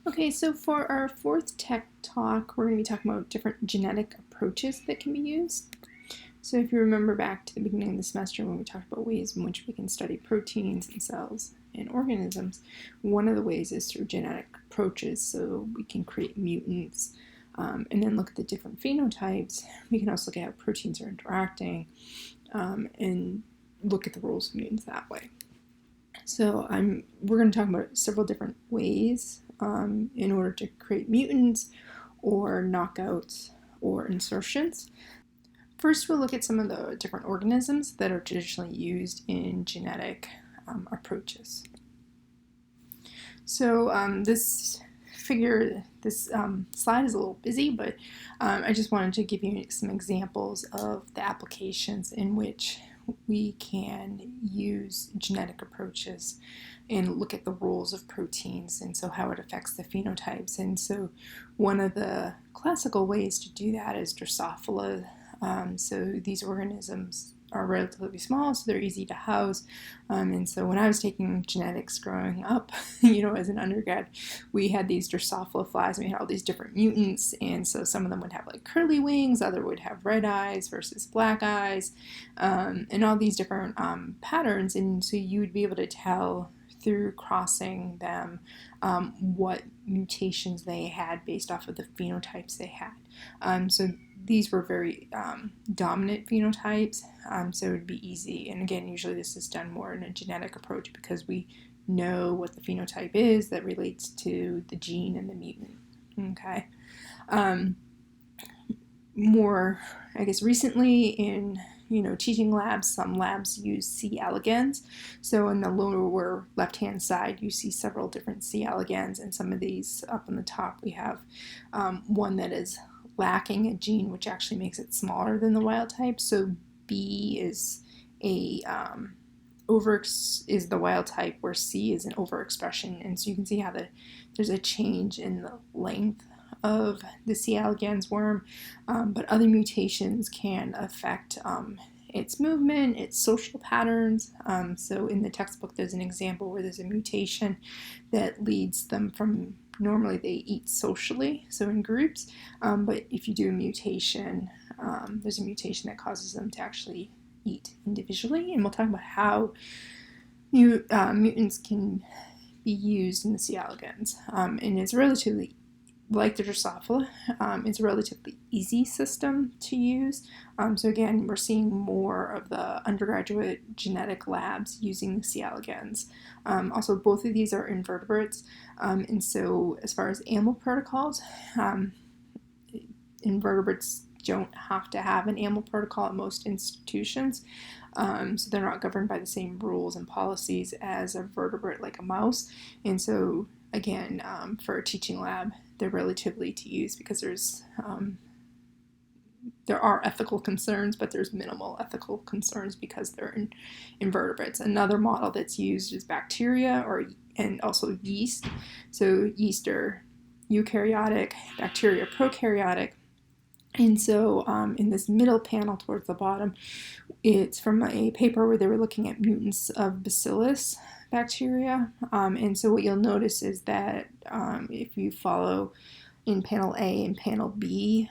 Okay, so for our fourth tech talk, we're going to be talking about different genetic approaches that can be used. So if you remember back to the beginning of the semester when we talked about ways in which we can study proteins and cells and organisms, one of the ways is through genetic approaches. So we can create mutants and then look at the different phenotypes. We can also look at how proteins are interacting and look at the roles of mutants that way. So we're going to talk about several different ways in order to create mutants or knockouts or insertions. First, we'll look at some of the different organisms that are traditionally used in genetic approaches. So this slide is a little busy, but I just wanted to give you some examples of the applications in which we can use genetic approaches and look at the roles of proteins and so how it affects the phenotypes. And so one of the classical ways to do that is Drosophila. So these organisms are relatively small, so they're easy to house. And so when I was taking genetics growing up, as an undergrad, we had these Drosophila flies, and we had all these different mutants. And so some of them would have like curly wings, other would have red eyes versus black eyes, and all these different patterns. And so you would be able to tell through crossing them what mutations they had based off of the phenotypes they had. So these were very dominant phenotypes, so it would be easy. And again, usually this is done more in a genetic approach because we know what the phenotype is that relates to the gene and the mutant. Okay. More, I guess, recently in teaching labs, some labs use C. elegans. So in the lower left-hand side, you see several different C. elegans, and some of these up on the top, we have one that is lacking a gene which actually makes it smaller than the wild type. So B is the wild type, where C is an overexpression, and so you can see how there's a change in the length of the C. elegans worm, but other mutations can affect its movement, its social patterns. So in the textbook, there's an example where there's a mutation that leads them from, normally they eat socially, so in groups, but if you do a mutation, there's a mutation that causes them to actually eat individually, and we'll talk about how mutants can be used in the C. elegans, and it's relatively like the Drosophila, it's a relatively easy system to use. So again, we're seeing more of the undergraduate genetic labs using the C. elegans. Also, both of these are invertebrates, and so as far as animal protocols, invertebrates don't have to have an animal protocol at most institutions, so they're not governed by the same rules and policies as a vertebrate like a mouse. And so again, for a teaching lab, they're relatively to use because there are ethical concerns, but there's minimal ethical concerns because they're invertebrates. Another model that's used is bacteria and also yeast. So yeast are eukaryotic, bacteria prokaryotic. And so in this middle panel towards the bottom, it's from a paper where they were looking at mutants of bacillus bacteria. And so what you'll notice is that if you follow in panel A and panel B,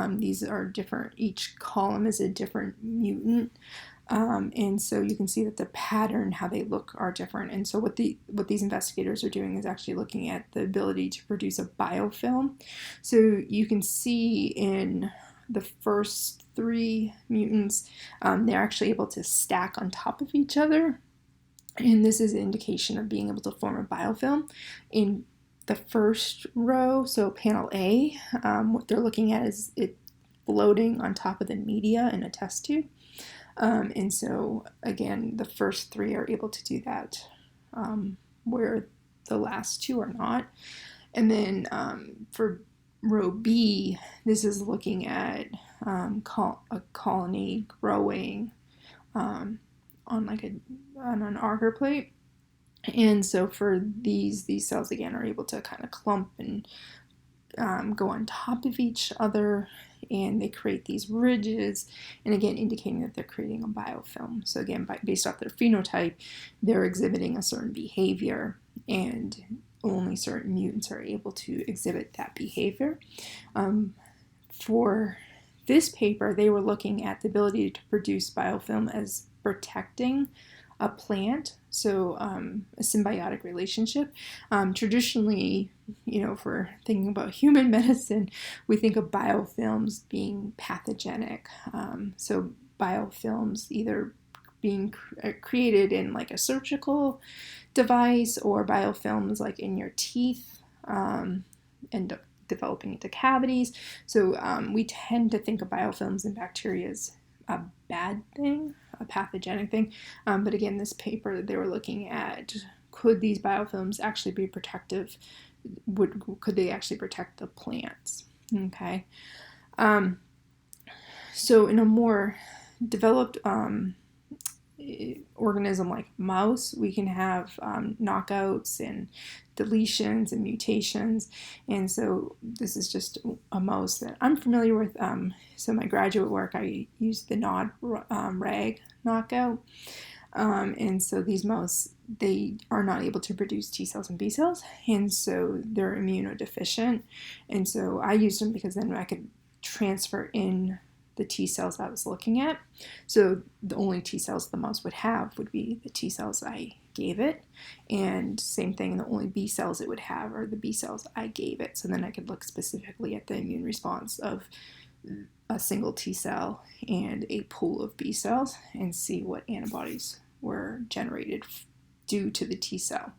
these are different. Each column is a different mutant. And so you can see that the pattern, how they look, are different. And so what these investigators are doing is actually looking at the ability to produce a biofilm. So you can see in the first three mutants, they're actually able to stack on top of each other. And this is an indication of being able to form a biofilm. In the first row, so panel A, what they're looking at is it floating on top of the media in a test tube. And so, again, the first three are able to do that, where the last two are not. And then for row B, this is looking at a colony growing on an agar plate. And so for these cells, again, are able to kind of clump and go on top of each other, and they create these ridges, and again, indicating that they're creating a biofilm. So again, based off their phenotype, they're exhibiting a certain behavior, and only certain mutants are able to exhibit that behavior. For this paper, they were looking at the ability to produce biofilm as protecting a plant, so a symbiotic relationship. Traditionally, for thinking about human medicine, we think of biofilms being pathogenic. So biofilms either being created in like a surgical device, or biofilms like in your teeth, and developing into cavities. So we tend to think of biofilms in bacteria as a bad thing, a pathogenic thing. But again, this paper, they were looking at, could these biofilms actually be protective? Could they actually protect the plants? Okay. So in a more developed organism like mouse, we can have knockouts and deletions and mutations. And so this is just a mouse that I'm familiar with. So my graduate work, I used the nod rag knockout. And so these mouse, they are not able to produce T cells and B cells, and so they're immunodeficient. And so I used them because then I could transfer in the T cells I was looking at. So the only T cells the mouse would have would be the T cells I gave it, and same thing, the only B cells it would have are the B cells I gave it. So then I could look specifically at the immune response of a single T cell and a pool of B cells and see what antibodies were generated due to the T cell,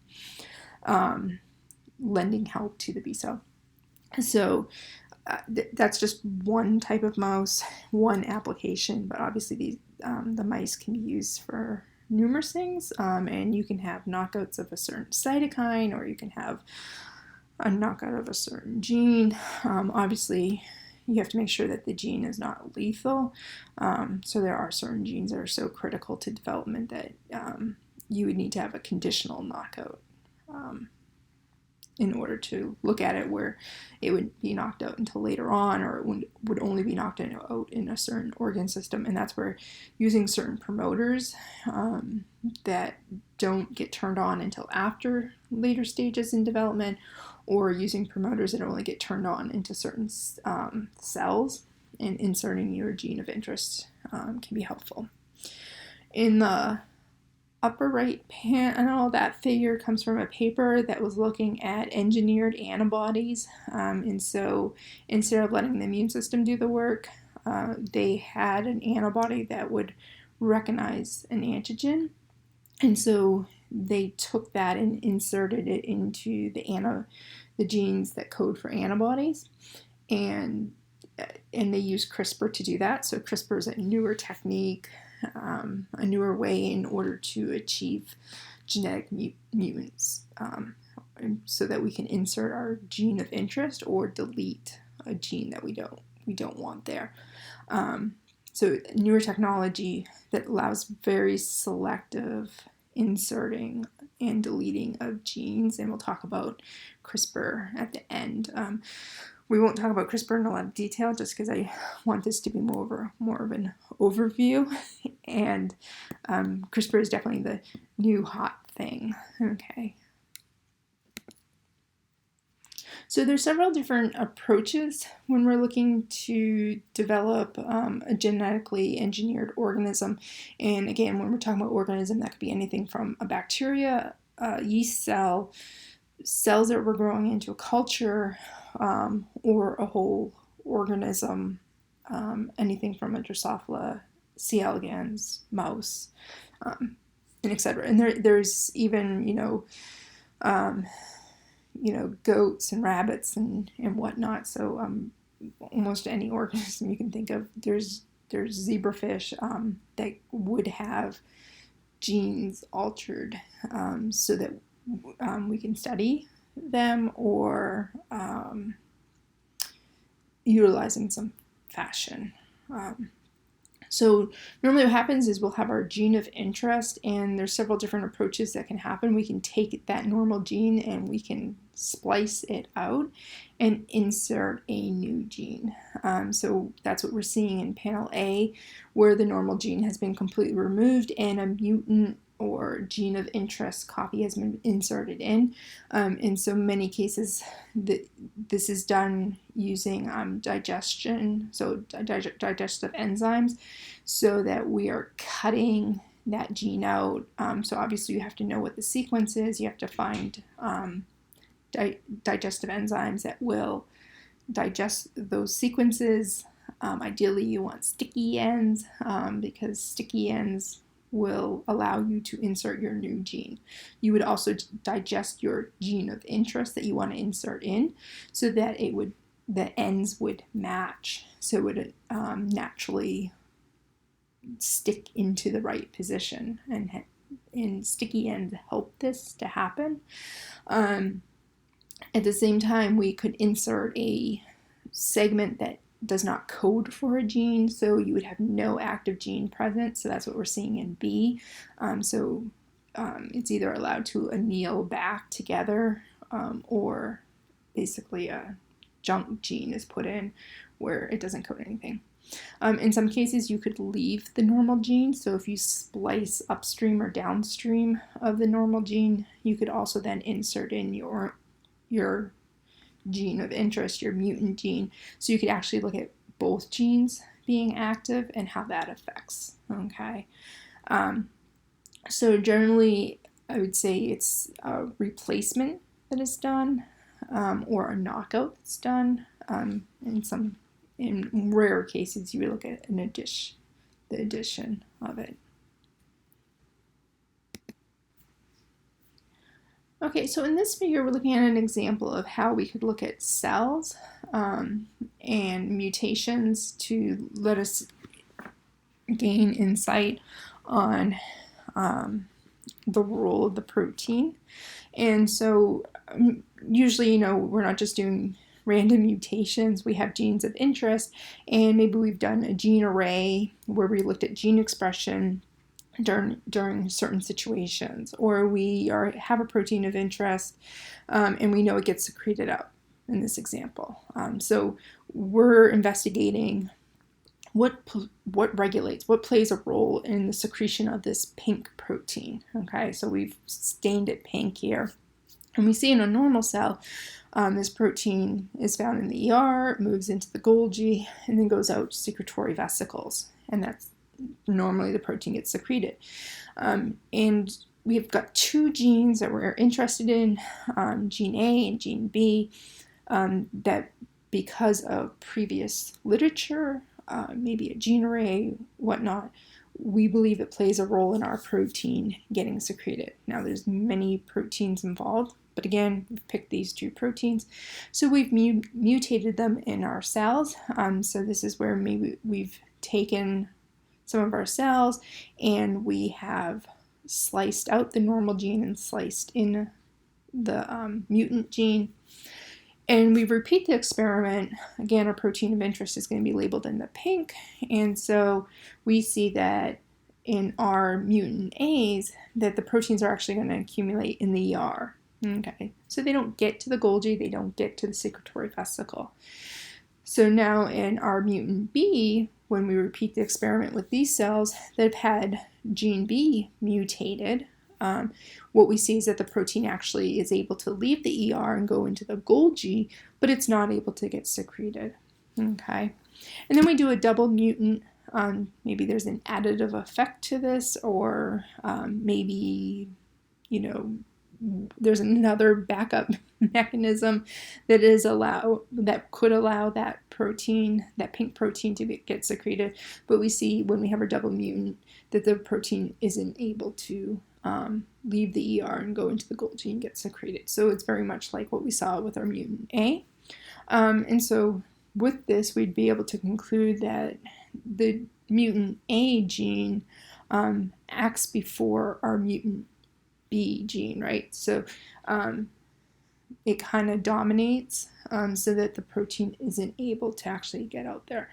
lending help to the B cell. So that's just one type of mouse, one application, but obviously the mice can be used for numerous things, and you can have knockouts of a certain cytokine, or you can have a knockout of a certain gene. Obviously, you have to make sure that the gene is not lethal. So there are certain genes that are so critical to development that you would need to have a conditional knockout in order to look at it, where it would be knocked out until later on, or it would only be knocked out in a certain organ system. And that's where using certain promoters that don't get turned on until after later stages in development, or using promoters that only get turned on into certain cells, and inserting your gene of interest can be helpful. In the upper right panel, that figure comes from a paper that was looking at engineered antibodies. And so instead of letting the immune system do the work, they had an antibody that would recognize an antigen. And so they took that and inserted it into the genes that code for antibodies. And they use CRISPR to do that. So CRISPR is a newer technique, a newer way in order to achieve genetic mutants, so that we can insert our gene of interest or delete a gene that we don't want there. So newer technology that allows very selective inserting and deleting of genes, and we'll talk about CRISPR at the end. We won't talk about CRISPR in a lot of detail just because I want this to be more of an overview, and CRISPR is definitely the new hot thing. Okay. So there's several different approaches when we're looking to develop a genetically engineered organism. And again, when we're talking about organism, that could be anything from a bacteria, a yeast cell, cells that we're growing into a culture, or a whole organism, anything from a Drosophila, C. elegans, mouse, and etc. And there's even, goats and rabbits and whatnot. So almost any organism you can think of. There's zebrafish that would have genes altered so that we can study them or utilize them in some fashion. So normally what happens is we'll have our gene of interest, and there's several different approaches that can happen. We can take that normal gene and we can splice it out and insert a new gene. So that's what we're seeing in panel A, where the normal gene has been completely removed and a mutant or gene of interest copy has been inserted in. In so many cases, this is done using digestion, so digestive enzymes, so that we are cutting that gene out. So obviously you have to know what the sequence is. You have to find digestive enzymes that will digest those sequences. Ideally, you want sticky ends because sticky ends will allow you to insert your new gene. You would also digest your gene of interest that you want to insert in, so that the ends would match, so it would naturally stick into the right position, and sticky ends help this to happen. At the same time, we could insert a segment that does not code for a gene, so you would have no active gene present. So that's what we're seeing in B. It's either allowed to anneal back together, or basically a junk gene is put in where it doesn't code anything. In some cases, you could leave the normal gene. So if you splice upstream or downstream of the normal gene, you could also then insert in your gene of interest, your mutant gene. So you could actually look at both genes being active and how that affects. Okay. So generally, I would say it's a replacement that is done, or a knockout that's done. In rare cases, you would look at the addition of it. Okay, so in this figure, we're looking at an example of how we could look at cells and mutations to let us gain insight on the role of the protein. And so usually, we're not just doing random mutations. We have genes of interest, and maybe we've done a gene array where we looked at gene expression during certain situations, or we have a protein of interest, and we know it gets secreted out in this example. So we're investigating what regulates, what plays a role in the secretion of this pink protein. Okay, so we've stained it pink here, and we see in a normal cell, this protein is found in the ER, moves into the Golgi, and then goes out to secretory vesicles, and that's normally the protein gets secreted. And we've got two genes that we're interested in, gene A and gene B, that because of previous literature, maybe a gene array, whatnot, we believe it plays a role in our protein getting secreted. Now, there's many proteins involved, but again, we've picked these two proteins. So we've mutated them in our cells. So this is where maybe we've taken some of our cells and we have sliced out the normal gene and sliced in the mutant gene. And we repeat the experiment. Again, our protein of interest is going to be labeled in the pink. And so we see that in our mutant A's, that the proteins are actually going to accumulate in the ER. Okay, so they don't get to the Golgi, they don't get to the secretory vesicle. So now in our mutant B, when we repeat the experiment with these cells that have had gene B mutated, what we see is that the protein actually is able to leave the ER and go into the Golgi, but it's not able to get secreted. Okay, and then we do a double mutant. Maybe there's an additive effect to this, or maybe, there's another backup mechanism that could allow that protein, that pink protein, to get secreted. But we see when we have a double mutant that the protein isn't able to leave the ER and go into the Golgi and get secreted. So it's very much like what we saw with our mutant A. And so with this, we'd be able to conclude that the mutant A gene acts before our mutant B gene, right? So it kind of dominates so that the protein isn't able to actually get out there.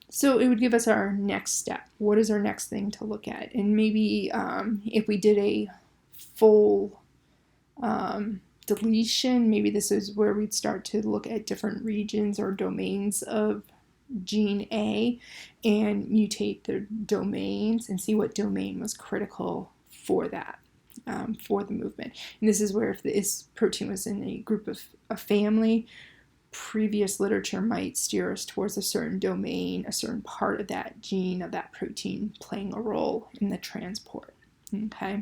So it would give us our next step. What is our next thing to look at? And maybe if we did a full deletion, maybe this is where we'd start to look at different regions or domains of gene A and mutate the domains and see what domain was critical for that, for the movement. And this is where if this protein was in a group of a family, previous literature might steer us towards a certain domain, a certain part of that gene, of that protein playing a role in the transport. Okay.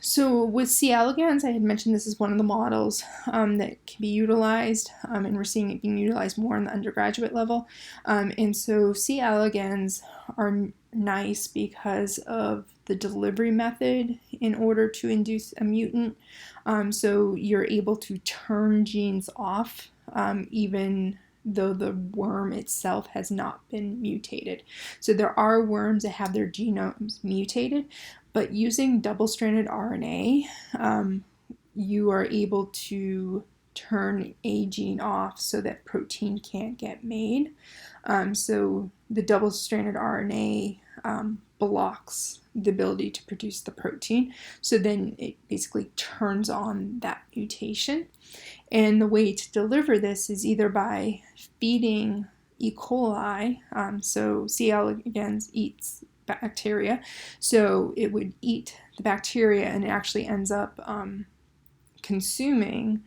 So with C. elegans, I had mentioned this is one of the models that can be utilized, and we're seeing it being utilized more on the undergraduate level. And so C. elegans are nice because of the delivery method in order to induce a mutant. So you're able to turn genes off even though the worm itself has not been mutated. So there are worms that have their genomes mutated, but using double-stranded RNA, you are able to turn a gene off so that protein can't get made. So the double-stranded RNA blocks the ability to produce the protein. So then it basically turns on that mutation. And the way to deliver this is either by feeding E. coli. So C. elegans eats bacteria, so it would eat the bacteria and it actually ends up consuming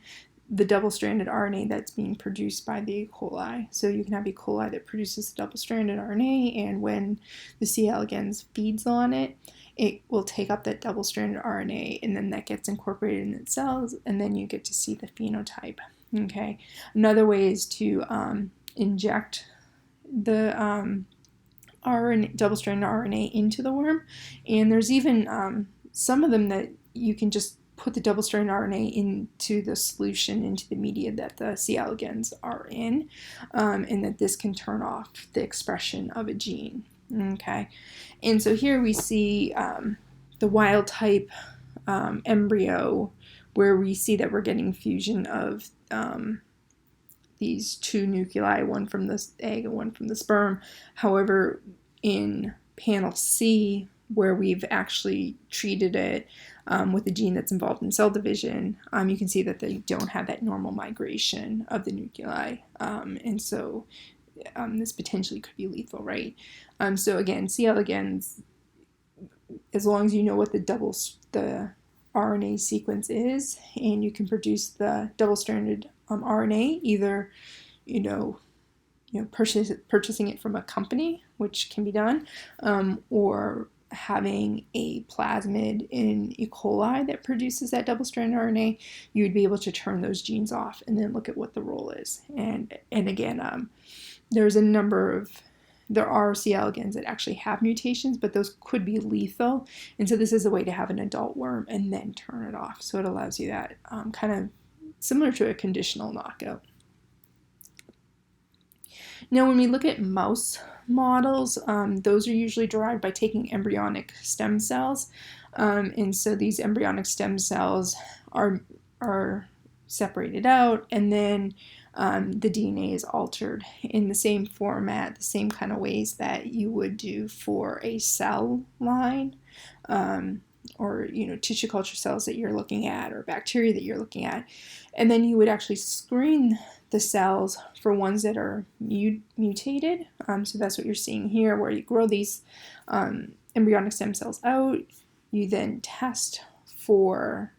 the double-stranded RNA that's being produced by the E. coli. So you can have E. coli that produces the double-stranded RNA, and when the C. elegans feeds on it, it will take up that double-stranded RNA, and then that gets incorporated in its cells, and then you get to see the phenotype. Okay. Another way is to inject the double-stranded RNA into the worm, and there's even some of them that you can just put the double-stranded RNA into the solution, into the media that the C. elegans are in, and that this can turn off the expression of a gene. Okay, and so here we see the wild type embryo, where we see that we're getting fusion of these two nuclei, one from the egg and one from the sperm. However, in panel C, where we've actually treated it with a gene that's involved in cell division, you can see that they don't have that normal migration of the nuclei, and so this potentially could be lethal, right? So again, C. elegans, as long as you know what the RNA sequence is, and you can produce the double-stranded RNA, either purchasing it from a company, which can be done, or having a plasmid in E. coli that produces that double-stranded RNA, you would be able to turn those genes off and then look at what the role is. And again, there are C. elegans that actually have mutations, but those could be lethal. And so this is a way to have an adult worm and then turn it off. So it allows you that kind of similar to a conditional knockout. Now, when we look at mouse models, those are usually derived by taking embryonic stem cells. And so these embryonic stem cells are separated out, and then the DNA is altered in the same format, the same kind of ways that you would do for a cell line, or tissue culture cells that you're looking at, or bacteria that you're looking at. And then you would actually screen the cells for ones that are mutated. So that's what you're seeing here, where you grow these embryonic stem cells out. You then test for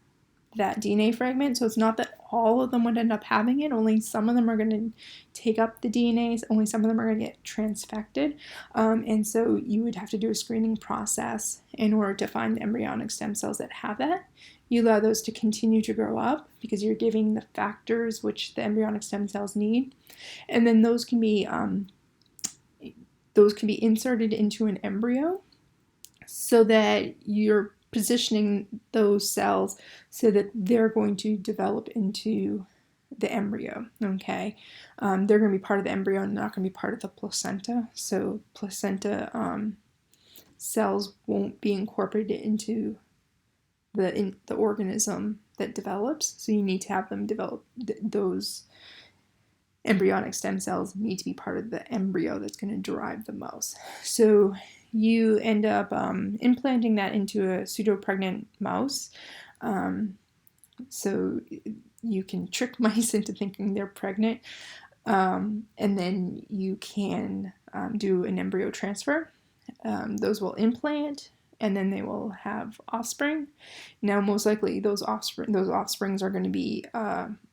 that DNA fragment. So it's not that all of them would end up having it. Only some of them are going to take up the DNA. Only some of them are going to get transfected. And so you would have to do a screening process in order to find the embryonic stem cells that have that. You allow those to continue to grow up because you're giving the factors which the embryonic stem cells need. And then those can be inserted into an embryo so that you're positioning those cells so that they're going to develop into the embryo, okay? They're going to be part of the embryo and not going to be part of the placenta. So placenta cells won't be incorporated into the organism that develops. So you need to have them develop, those embryonic stem cells need to be part of the embryo that's going to derive the mouse. So you end up implanting that into a pseudo-pregnant mouse. So you can trick mice into thinking they're pregnant. And then you can do an embryo transfer. those will implant, and then they will have offspring. Now, most likely, those offsprings are going to be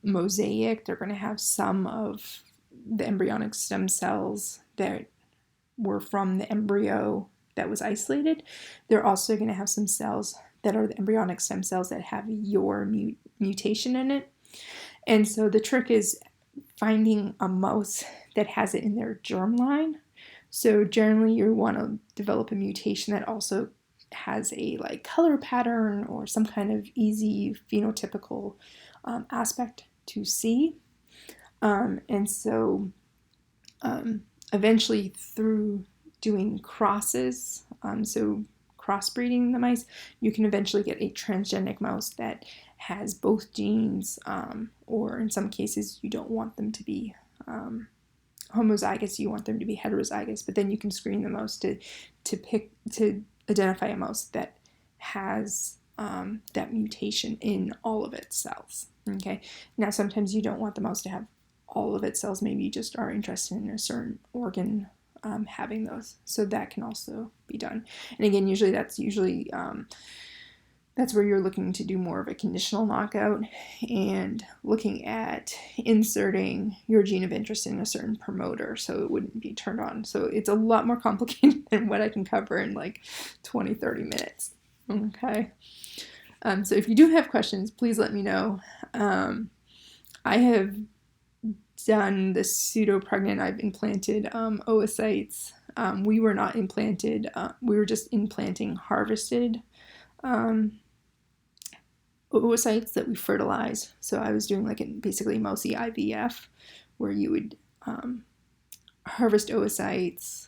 mosaic. They're going to have some of the embryonic stem cells that were from the embryo that was isolated. They're also going to have some cells that are the embryonic stem cells that have your mutation in it. And so the trick is finding a mouse that has it in their germline. So generally you want to develop a mutation that also has a like color pattern or some kind of easy phenotypical aspect to see. And so eventually through doing crosses, so crossbreeding the mice, you can eventually get a transgenic mouse that has both genes, or in some cases you don't want them to be homozygous, you want them to be heterozygous, but then you can screen the mouse to identify a mouse that has that mutation in all of its cells. Okay, now sometimes you don't want the mouse to have all of its cells, maybe you just are interested in a certain organ having those, so that can also be done. And again, that's where you're looking to do more of a conditional knockout and looking at inserting your gene of interest in a certain promoter so it wouldn't be turned on. So it's a lot more complicated than what I can cover in like 20-30 minutes. Okay. So if you do have questions, please let me know. I have done the pseudo-pregnant. I've implanted oocytes. We were not implanted. We were just implanting harvested oocytes that we fertilize. So I was doing like basically mousey IVF, where you would harvest oocytes,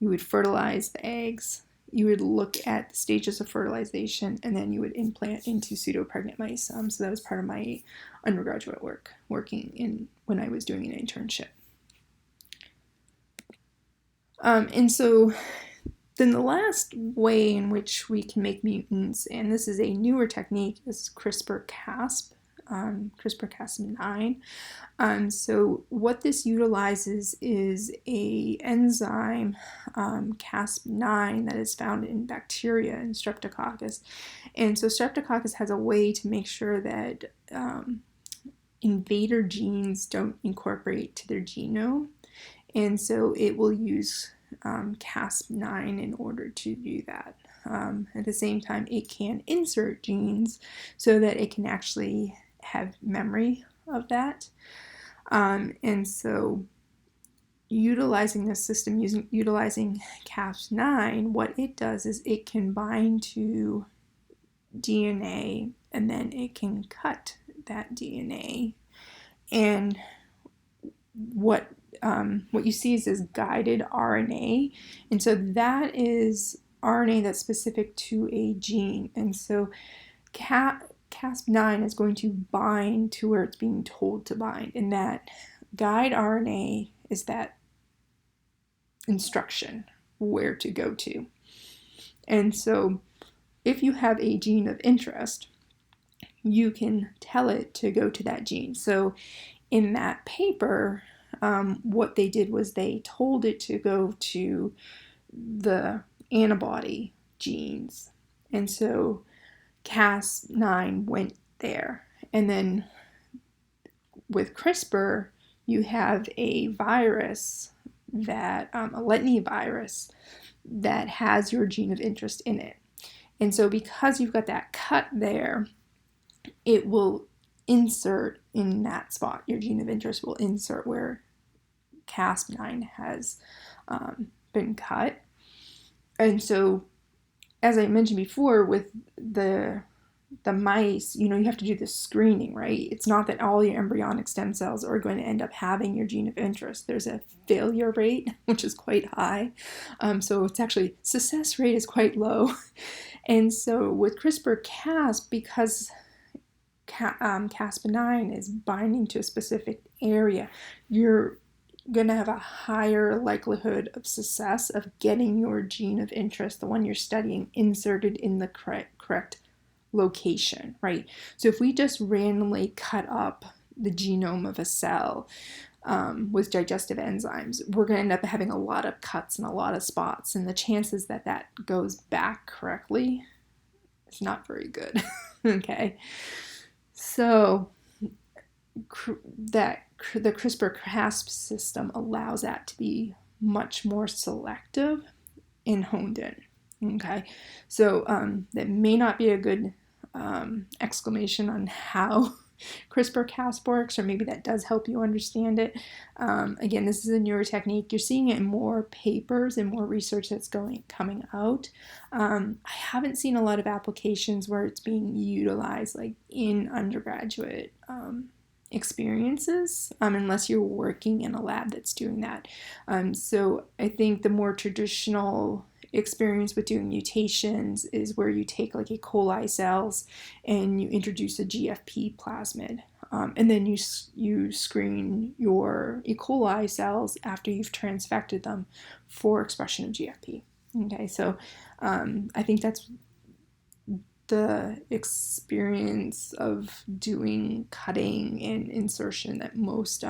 you would fertilize the eggs, you would look at the stages of fertilization, and then you would implant into pseudo-pregnant mice. So that was part of my undergraduate work, when I was doing an internship. And so then the last way in which we can make mutants, and this is a newer technique, is CrisprCas, CrisprCas9. So what this utilizes is a enzyme, Cas9, that is found in bacteria in Streptococcus. And so Streptococcus has a way to make sure that invader genes don't incorporate to their genome. And so it will use Cas9 in order to do that. At the same time, it can insert genes so that it can actually have memory of that. And so utilizing this system, utilizing Cas9, what it does is it can bind to DNA, and then it can cut that DNA. And what you see is this guided RNA, and so that is RNA that's specific to a gene. And so Cas9 is going to bind to where it's being told to bind, and that guide RNA is that instruction where to go to. And so if you have a gene of interest, you can tell it to go to that gene. So in that paper, what they did was they told it to go to the antibody genes. And so Cas9 went there. And then with CRISPR, you have a virus that, a letni virus, that has your gene of interest in it. And so because you've got that cut there, it will insert in that spot. Your gene of interest will insert where Cas9 has been cut. And so, as I mentioned before, with the mice, you have to do this screening, right? It's not that all your embryonic stem cells are going to end up having your gene of interest. There's a failure rate, which is quite high. So it's actually, success rate is quite low. And so with CRISPR-Cas, because Cas9 is binding to a specific area, you're going to have a higher likelihood of success of getting your gene of interest, the one you're studying, inserted in the correct location, right? So if we just randomly cut up the genome of a cell, with digestive enzymes, we're going to end up having a lot of cuts and a lot of spots, and the chances that that goes back correctly is not very good. Okay, so the CRISPR-Cas system allows that to be much more selective and honed in. Okay, so that may not be a good exclamation on how CRISPR-Cas works, or maybe that does help you understand it. Again, this is a newer technique. You're seeing it in more papers and more research that's coming out. I haven't seen a lot of applications where it's being utilized like in undergraduate experiences, unless you're working in a lab that's doing that. So I think the more traditional experience with doing mutations is where you take like E. coli cells and you introduce a GFP plasmid, and then you screen your E. coli cells after you've transfected them for expression of GFP. Okay, so I think that's the experience of doing cutting and insertion that most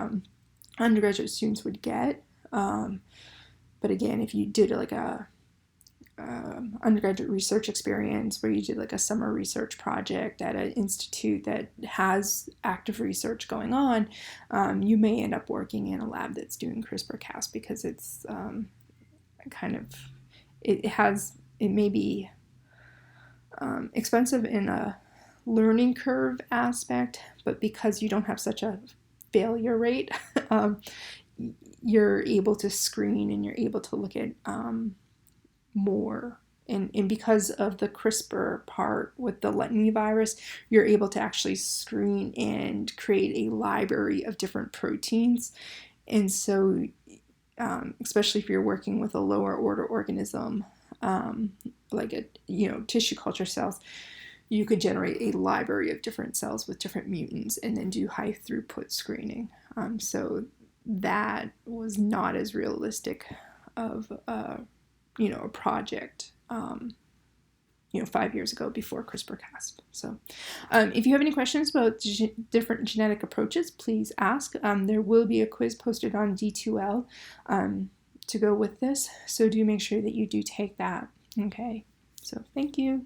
undergraduate students would get. But again, if you did like a undergraduate research experience where you did like a summer research project at an institute that has active research going on, you may end up working in a lab that's doing CRISPR-Cas, because it's it may be expensive in a learning curve aspect, but because you don't have such a failure rate, you're able to screen and you're able to look at more. And because of the CRISPR part with the lentivirus, you're able to actually screen and create a library of different proteins. And so, especially if you're working with a lower order organism, like tissue culture cells, you could generate a library of different cells with different mutants and then do high throughput screening. So that was not as realistic of a project 5 years ago before CRISPR-Cas. So if you have any questions about different genetic approaches, please ask. There will be a quiz posted on D2L to go with this, so do make sure that you do take that. Okay, so thank you.